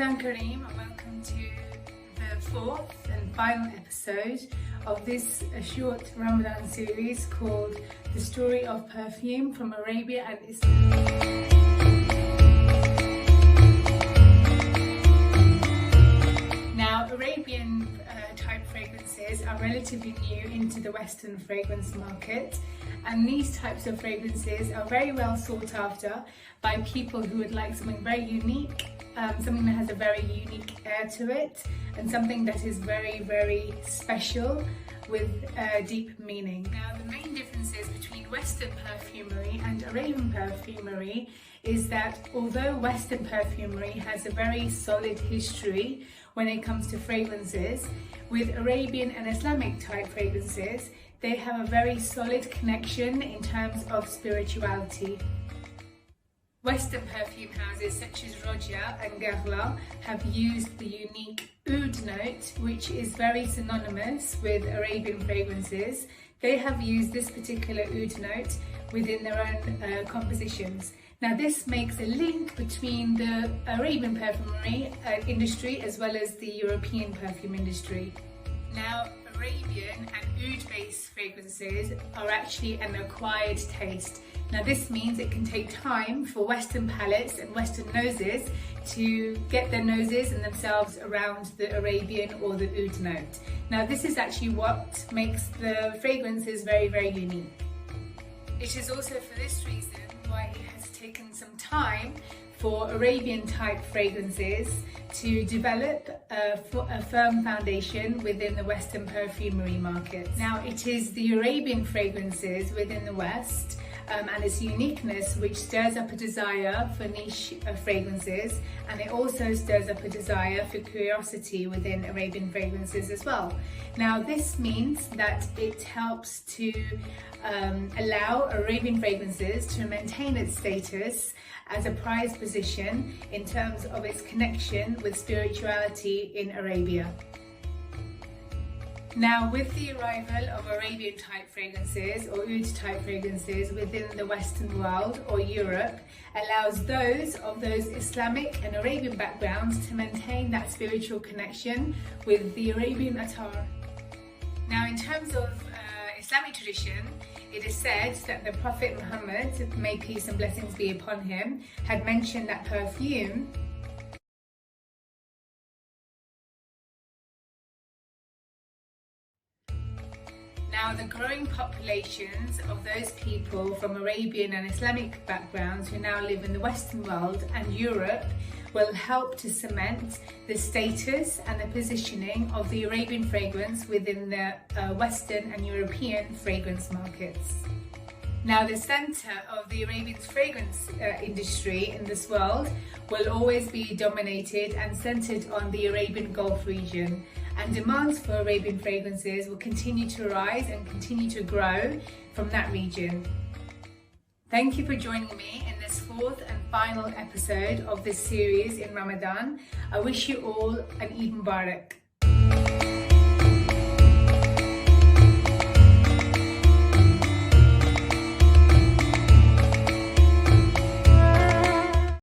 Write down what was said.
Ramadan Kareem, and welcome to the fourth and final episode of this short Ramadan series called The Story of Perfume from Arabia and Islam. Now, Arabian type fragrances are relatively new into the Western fragrance market, and these types of fragrances are very well sought after by people who would like something very unique, something that has a very unique air to it, and something that is very, very special with deep meaning. Now, the main differences between Western perfumery and Arabian perfumery is that although Western perfumery has a very solid history when it comes to fragrances, with Arabian and Islamic type fragrances, they have a very solid connection in terms of spirituality. Western perfume houses such as Roja and Guerlain have used the unique oud note, which is very synonymous with Arabian fragrances. They have used this particular oud note within their own compositions. Now, this makes a link between the Arabian perfumery industry as well as the European perfume industry. Now, Arabian and oud-based fragrances are actually an acquired taste. Now, this means it can take time for Western palates and Western noses to get their noses and themselves around the Arabian or the oud note. Now, this is actually what makes the fragrances very, very unique. It is also for this reason why it has taken some time for Arabian type fragrances to develop a firm foundation within the Western perfumery market. Now, it is the Arabian fragrances within the West and its uniqueness which stirs up a desire for niche fragrances, and it also stirs up a desire for curiosity within Arabian fragrances as well. Now, this means that it helps to allow Arabian fragrances to maintain its status as a prized position in terms of its connection with spirituality in Arabia. Now, with the arrival of Arabian type fragrances or oud type fragrances within the Western world or Europe, allows those of those Islamic and Arabian backgrounds to maintain that spiritual connection with the Arabian attar. Now, in terms of Islamic tradition, it is said that the Prophet Muhammad, may peace and blessings be upon him, had mentioned that perfume Now, the growing populations of those people from Arabian and Islamic backgrounds who now live in the Western world and Europe will help to cement the status and the positioning of the Arabian fragrance within the Western and European fragrance markets. Now, the centre of the Arabian fragrance industry in this world will always be dominated and centred on the Arabian Gulf region, and demands for Arabian fragrances will continue to rise and continue to grow from that region. Thank you for joining me in this fourth and final episode of this series in Ramadan. I wish you all an Eid Mubarak.